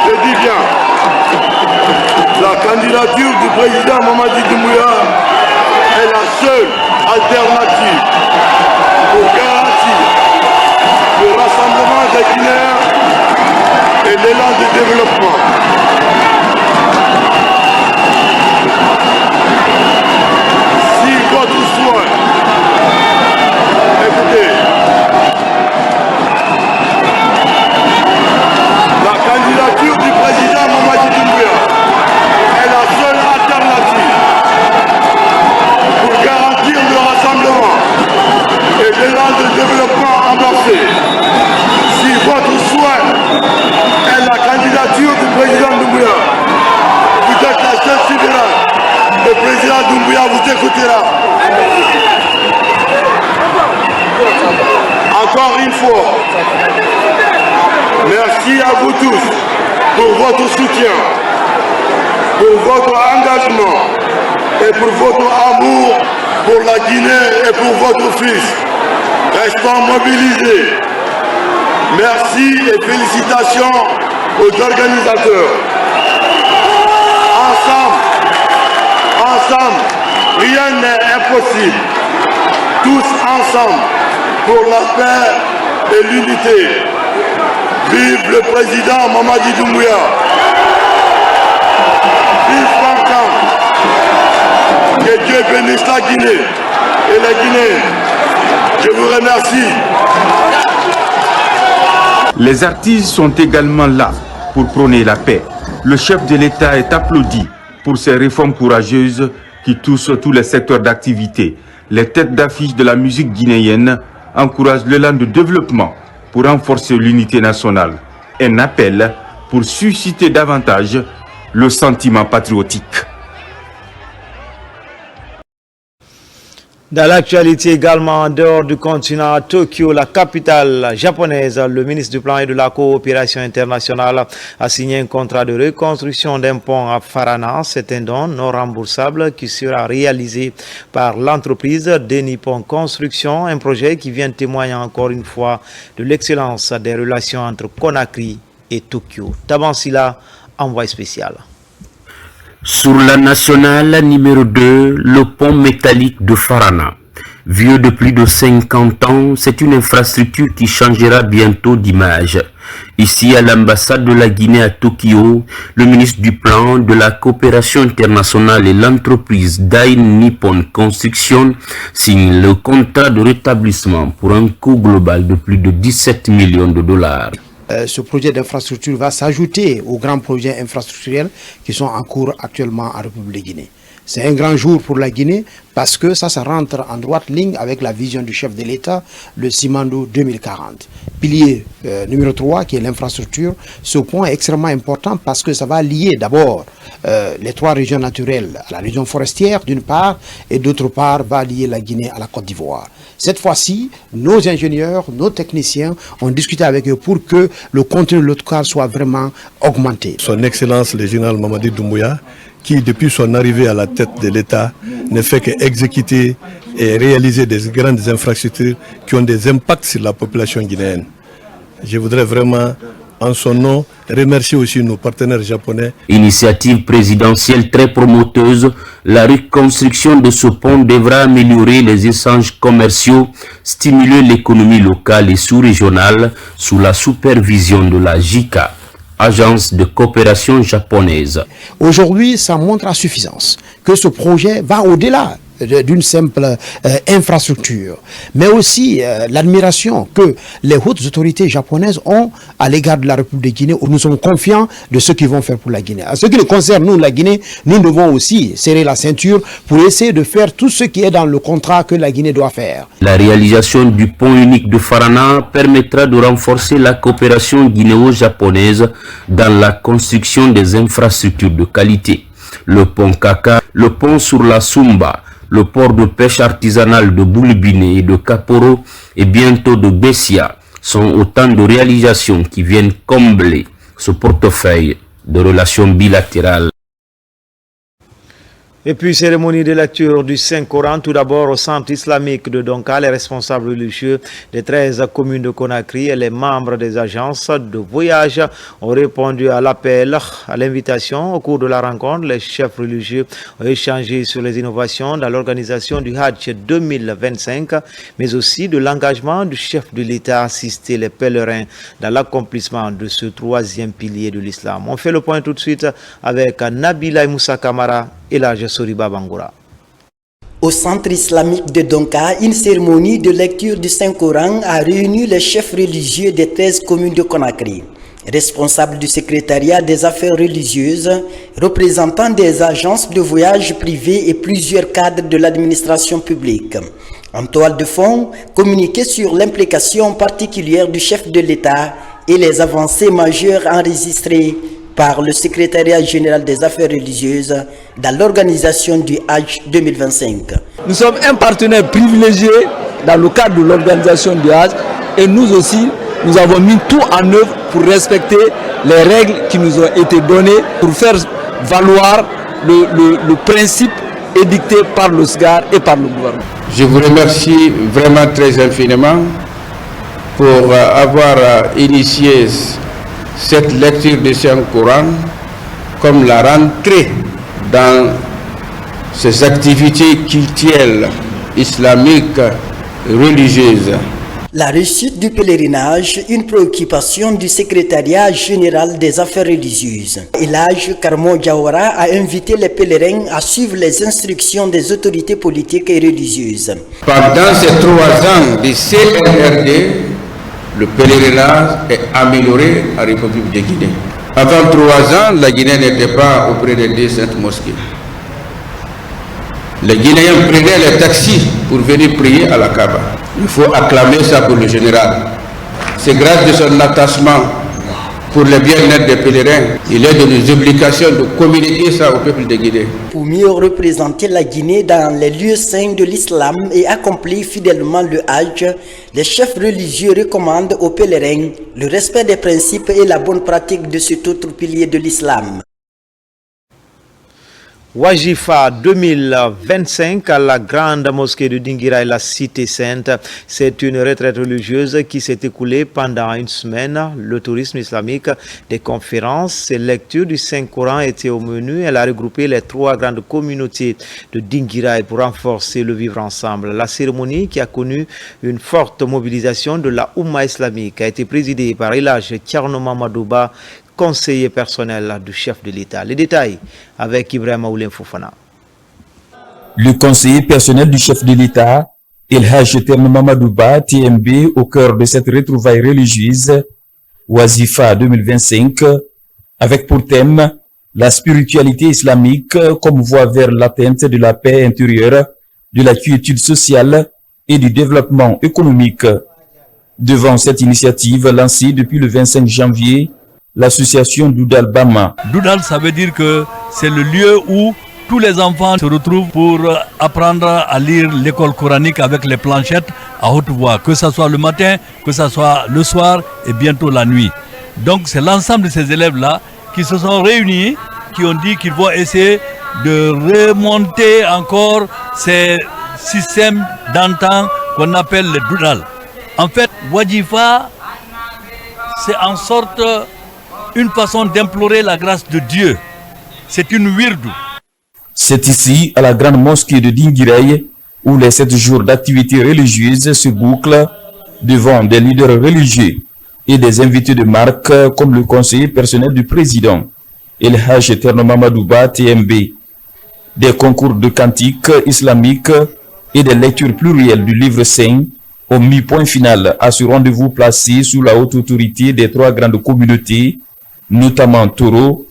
je dis bien, la candidature du président Mamadi Doumbouya est la seule alternative pour garantir le rassemblement des Guinéens et l'élan de développement. Si votre soin, écoutez, la candidature du président Mamadi Doumbouya est la seule alternative pour garantir le rassemblement et l'élan de développement amorcé. Si votre souhait est la candidature du président Doumbouya, vous êtes la seule souveraine. Le président Doumbouya vous écoutera. Encore une fois, merci à vous tous pour votre soutien, pour votre engagement et pour votre amour pour la Guinée et pour votre fils. Restons mobilisés. Merci et félicitations aux organisateurs. Ensemble, rien n'est impossible. Tous ensemble, pour la paix et l'unité. Vive le président Mamadi Doumbouya. Vive Kankan. Que Dieu bénisse la Guinée et les Guinéens. Je vous remercie. Les artistes sont également là pour prôner la paix. Le chef de l'État est applaudi pour ces réformes courageuses qui touchent tous les secteurs d'activité. Les têtes d'affiche de la musique guinéenne encouragent l'élan de développement pour renforcer l'unité nationale. Un appel pour susciter davantage le sentiment patriotique. Dans l'actualité également, en dehors du continent, à Tokyo, la capitale japonaise, le ministre du Plan et de la Coopération internationale a signé un contrat de reconstruction d'un pont à Farana. C'est un don non remboursable qui sera réalisé par l'entreprise de Nippon Construction, un projet qui vient témoigner encore une fois de l'excellence des relations entre Conakry et Tokyo. Tabansila, envoyé spécial. Sur la nationale numéro 2, le pont métallique de Farana. Vieux de plus de 50 ans, c'est une infrastructure qui changera bientôt d'image. Ici, à l'ambassade de la Guinée à Tokyo, le ministre du Plan, de la Coopération internationale et l'entreprise Dai Nippon Construction signent le contrat de rétablissement pour un coût global de plus de 17 millions de dollars. Ce projet d'infrastructure va s'ajouter aux grands projets infrastructurels qui sont en cours actuellement en République de Guinée. C'est un grand jour pour la Guinée parce que ça rentre en droite ligne avec la vision du chef de l'État, le Simandou 2040. Pilier numéro 3 qui est l'infrastructure, ce point est extrêmement important parce que ça va lier d'abord les 3 régions naturelles à la région forestière d'une part et d'autre part va lier la Guinée à la Côte d'Ivoire. Cette fois-ci, nos ingénieurs, nos techniciens ont discuté avec eux pour que le contenu de l'autocar soit vraiment augmenté. Son Excellence le général Mamadi Doumbouya, qui depuis son arrivée à la tête de l'État ne fait qu'exécuter et réaliser des grandes infrastructures qui ont des impacts sur la population guinéenne. Je voudrais vraiment, en son nom, remercier aussi nos partenaires japonais. Initiative présidentielle très promoteuse, la reconstruction de ce pont devra améliorer les échanges commerciaux, stimuler l'économie locale et sous-régionale sous la supervision de la JICA, Agence de coopération japonaise. Aujourd'hui, ça montre à suffisance que ce projet va au-delà d'une simple infrastructure, mais aussi l'admiration que les hautes autorités japonaises ont à l'égard de la République de Guinée, où nous sommes confiants de ce qu'ils vont faire pour la Guinée. À ce qui nous concerne, nous, la Guinée, nous devons aussi serrer la ceinture pour essayer de faire tout ce qui est dans le contrat que la Guinée doit faire. La réalisation du pont unique de Farana permettra de renforcer la coopération guinéo-japonaise dans la construction des infrastructures de qualité. Le pont Kaka, le pont sur la Sumba, le port de pêche artisanale de Boulibine et de Kaporo et bientôt de Bessia sont autant de réalisations qui viennent combler ce portefeuille de relations bilatérales. Et puis, cérémonie de lecture du Saint-Coran, tout d'abord au centre islamique de Donka. Les responsables religieux des 13 communes de Conakry et les membres des agences de voyage ont répondu à l'appel, à l'invitation. Au cours de la rencontre, les chefs religieux ont échangé sur les innovations dans l'organisation du Hajj 2025, mais aussi de l'engagement du chef de l'État à assister les pèlerins dans l'accomplissement de ce 3e pilier de l'islam. On fait le point tout de suite avec Nabila Moussa Kamara et la Soriba Bangoura. Au centre islamique de Donka, une cérémonie de lecture du Saint-Coran a réuni les chefs religieux des 13 communes de Conakry, responsables du secrétariat des affaires religieuses, représentants des agences de voyage privées et plusieurs cadres de l'administration publique. En toile de fond, communiqué sur l'implication particulière du chef de l'État et les avancées majeures enregistrées par le secrétariat général des affaires religieuses dans l'organisation du Hajj 2025. Nous sommes un partenaire privilégié dans le cadre de l'organisation du Hajj et nous aussi, nous avons mis tout en œuvre pour respecter les règles qui nous ont été données pour faire valoir le principe édicté par le SGAR et par le gouvernement. Je vous remercie vraiment très infiniment pour avoir initié cette lecture du Saint-Coran comme la rentrée dans ces activités culturelles, islamiques, religieuses. La réussite du pèlerinage, une préoccupation du secrétariat général des affaires religieuses. Elhadji Karmo Diawara a invité les pèlerins à suivre les instructions des autorités politiques et religieuses. Pendant ces 3 ans de CNRD, le pèlerinage est amélioré en République de Guinée. Avant 3 ans, la Guinée n'était pas auprès des 2 saintes mosquées. Les Guinéens prenaient les taxis pour venir prier à la Kaaba. Il faut acclamer ça pour le général. C'est grâce de son attachement pour le bien-être des pèlerins. Il est de nos obligations de communiquer ça au peuple de Guinée. Pour mieux représenter la Guinée dans les lieux saints de l'islam et accomplir fidèlement le Hajj, les chefs religieux recommandent aux pèlerins le respect des principes et la bonne pratique de cet autre pilier de l'islam. Wajifa 2025 à la grande mosquée de Dinguiraye, la Cité Sainte. C'est une retraite religieuse qui s'est écoulée pendant une semaine. Le tourisme islamique, des conférences et lectures du Saint-Coran étaient au menu. Elle a regroupé les 3 grandes communautés de Dinguiraye pour renforcer le vivre ensemble. La cérémonie, qui a connu une forte mobilisation de la Oumma islamique, a été présidée par Elhadji Thierno Mamadou Ba, conseiller personnel du chef de l'État. Les détails avec Ibrahima Oulem Fofana. Le conseiller personnel du chef de l'État, Elhadji Thierno Mamadou Ba, TMB, au cœur de cette retrouvaille religieuse, Wazifa 2025, avec pour thème la spiritualité islamique comme voie vers l'atteinte de la paix intérieure, de la quiétude sociale et du développement économique. Devant cette initiative lancée depuis le 25 janvier, l'association Doudal Bama. Doudal, ça veut dire que c'est le lieu où tous les enfants se retrouvent pour apprendre à lire l'école coranique avec les planchettes à haute voix, que ce soit le matin, que ce soit le soir et bientôt la nuit. Donc c'est l'ensemble de ces élèves-là qui se sont réunis, qui ont dit qu'ils vont essayer de remonter encore ces systèmes d'antan qu'on appelle les Doudal. En fait, Wajifa, c'est en sorte une façon d'implorer la grâce de Dieu. C'est une wirdu. C'est ici, à la grande mosquée de Dinguiraye, où les 7 jours d'activités religieuses se bouclent devant des leaders religieux et des invités de marque comme le conseiller personnel du président, Elhadji Thierno Mamadou Ba, TMB. Des concours de cantiques islamiques et des lectures plurielles du livre saint ont mis point final à ce rendez-vous placé sous la haute autorité des 3 grandes communautés, notamment Toro,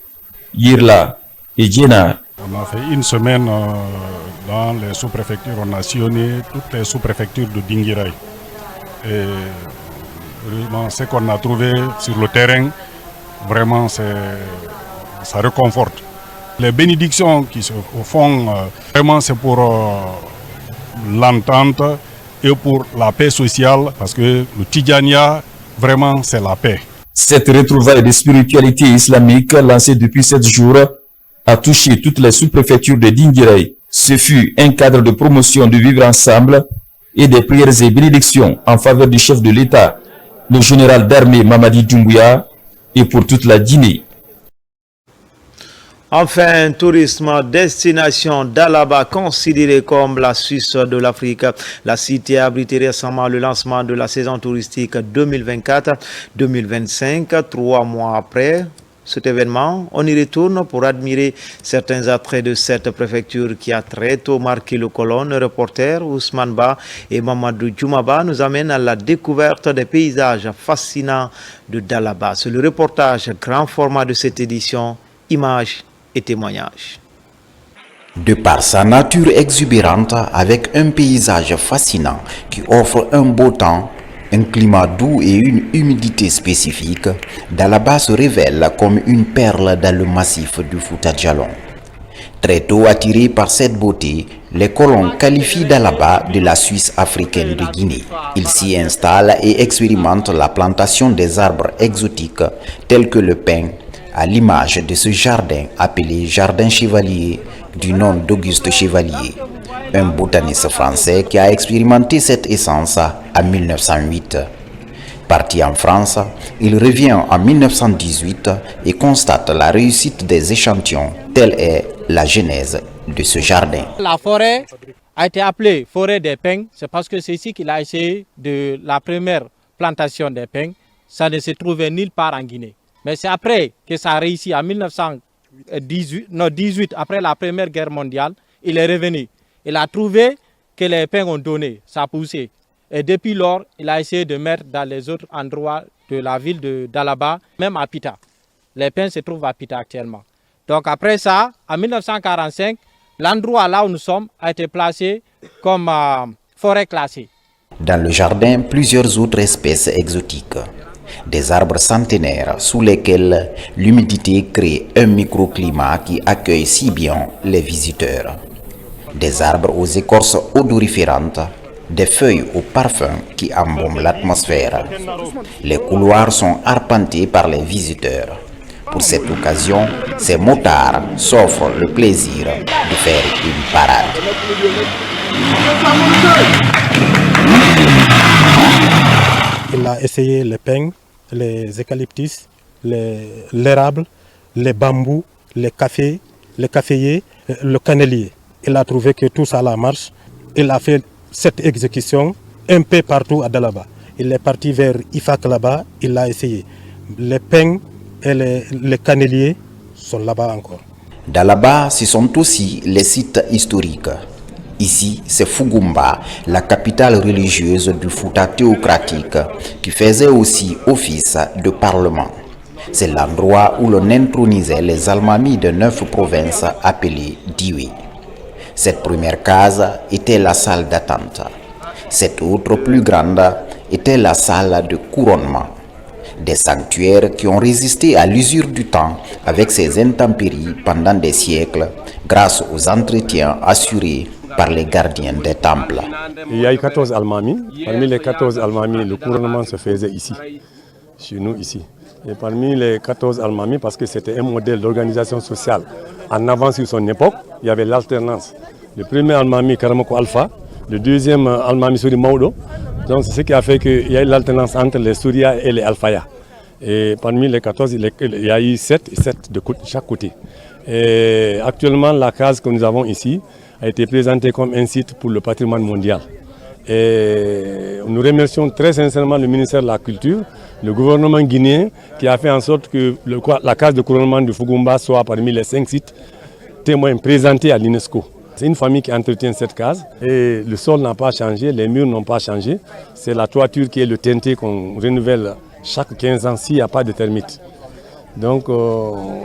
Yirla et Djena. On a fait une semaine dans les sous-préfectures, on a sillonné toutes les sous-préfectures de Dinguiraye. Et vraiment, ce qu'on a trouvé sur le terrain, vraiment, ça réconforte. Les bénédictions qui se font, vraiment, c'est pour l'entente et pour la paix sociale, parce que le Tidjania, vraiment, c'est la paix. Cette retrouvaille de spiritualité islamique lancée depuis 7 jours a touché toutes les sous-préfectures de Dinguiraye. Ce fut un cadre de promotion du vivre ensemble et des prières et bénédictions en faveur du chef de l'État, le général d'armée Mamadi Doumbouya, et pour toute la Guinée. Enfin, tourisme, destination d'Alaba, considérée comme la Suisse de l'Afrique. La cité a abrité récemment le lancement de la saison touristique 2024-2025. 3 mois après cet événement, on y retourne pour admirer certains attraits de cette préfecture qui a très tôt marqué le colonne. Reporter Ousmane Ba et Mamadou Djoumaba nous amènent à la découverte des paysages fascinants de Dalaba. C'est le reportage grand format de cette édition, images et témoignages. De par sa nature exubérante, avec un paysage fascinant qui offre un beau temps, un climat doux et une humidité spécifique, Dalaba se révèle comme une perle dans le massif du Fouta Djallon. Très tôt attirés par cette beauté, les colons qualifient Dalaba de la Suisse africaine de Guinée. Ils s'y installent et expérimentent la plantation des arbres exotiques tels que le pin, à l'image de ce jardin appelé Jardin Chevalier du nom d'Auguste Chevalier, un botaniste français qui a expérimenté cette essence en 1908. Parti en France, il revient en 1918 et constate la réussite des échantillons. Telle est la genèse de ce jardin. La forêt a été appelée forêt des pins, c'est parce que c'est ici qu'il a essayé de la première plantation des pins. Ça ne se trouvait nulle part en Guinée. Mais c'est après que ça a réussi, en 1918, après la Première Guerre mondiale, il est revenu. Il a trouvé que les pins ont donné, ça a poussé. Et depuis lors, il a essayé de mettre dans les autres endroits de la ville d'Alaba, même à Pita. Les pins se trouvent à Pita actuellement. Donc après ça, en 1945, l'endroit là où nous sommes a été placé comme forêt classée. Dans le jardin, plusieurs autres espèces exotiques. Des arbres centenaires sous lesquels l'humidité crée un microclimat qui accueille si bien les visiteurs. Des arbres aux écorces odoriférantes, des feuilles au parfum qui embaument l'atmosphère. Les couloirs sont arpentés par les visiteurs. Pour cette occasion, ces motards s'offrent le plaisir de faire une parade. Il a essayé les pins, les eucalyptus, l'érable, les bambous, les caféiers, le cannelier. Il a trouvé que tout ça la marche. Il a fait cette exécution un peu partout à Dalaba. Il est parti vers Ifak là-bas, il l'a essayé. Les pins et les canneliers sont là-bas encore. Dalaba, ce sont aussi les sites historiques. Ici, c'est Fugumba, la capitale religieuse du Fouta théocratique, qui faisait aussi office de parlement. C'est l'endroit où l'on intronisait les almamis de 9 provinces appelées Diwe. Cette première case était la salle d'attente. Cette autre plus grande était la salle de couronnement. Des sanctuaires qui ont résisté à l'usure du temps avec ses intempéries pendant des siècles grâce aux entretiens assurés par les gardiens des temples. Il y a eu 14 almamis. Parmi les 14 almamis, le couronnement se faisait ici, chez nous ici. Et parmi les 14 almamis, parce que c'était un modèle d'organisation sociale en avance sur son époque, il y avait l'alternance. Le premier almami, Karamoko Alpha, le deuxième almami, Suri Maudo. Donc c'est ce qui a fait qu'il y a eu l'alternance entre les Souria et les Alfaya. Et parmi les 14, il y a eu 7 et 7 de chaque côté. Et actuellement, la case que nous avons ici a été présentée comme un site pour le patrimoine mondial. Et nous remercions très sincèrement le ministère de la Culture, le gouvernement guinéen qui a fait en sorte que la case de couronnement de Fugumba soit parmi les 5 sites témoins présentés à l'UNESCO. C'est une famille qui entretient cette case et le sol n'a pas changé, les murs n'ont pas changé. C'est la toiture qui est le teinté qu'on renouvelle chaque 15 ans s'il n'y a pas de termites. Donc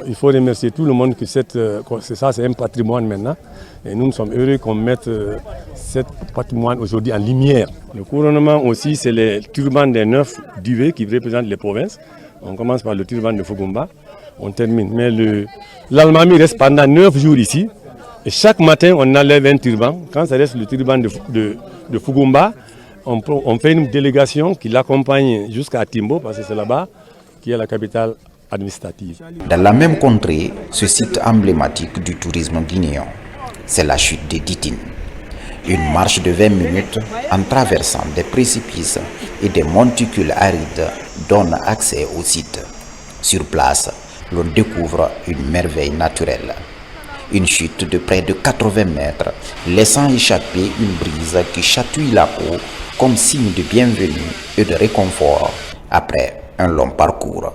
il faut remercier tout le monde que c'est un patrimoine maintenant. Et nous sommes heureux qu'on mette ce patrimoine aujourd'hui en lumière. Le couronnement aussi, c'est les turbans des 9 duvets qui représentent les provinces. On commence par le turban de Fugumba, on termine. Mais l'Almami reste pendant 9 jours ici. Et chaque matin, on enlève un turban. Quand ça reste le turban de Fugumba, on fait une délégation qui l'accompagne jusqu'à Timbo, parce que c'est là-bas qui est la capitale administrative. Dans la même contrée, ce site emblématique du tourisme guinéen, c'est la chute des Ditine. Une marche de 20 minutes en traversant des précipices et des monticules arides donne accès au site. Sur place, l'on découvre une merveille naturelle. Une chute de près de 80 mètres, laissant échapper une brise qui chatouille la peau comme signe de bienvenue et de réconfort après un long parcours.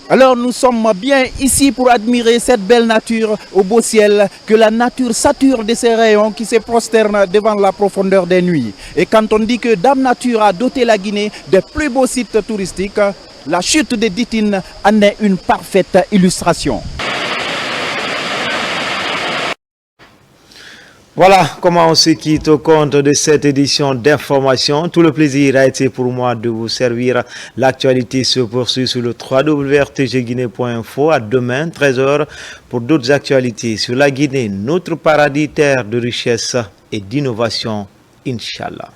Alors nous sommes bien ici pour admirer cette belle nature au beau ciel, que la nature sature de ses rayons qui se prosternent devant la profondeur des nuits. Et quand on dit que Dame Nature a doté la Guinée des plus beaux sites touristiques, la chute des Ditine en est une parfaite illustration. Voilà comment on se quitte au compte de cette édition d'information. Tout le plaisir a été pour moi de vous servir. L'actualité se poursuit sur le www.rtgguinée.info. À demain, 13h, pour d'autres actualités sur la Guinée, notre paradis, terre de richesse et d'innovation. Inch'Allah.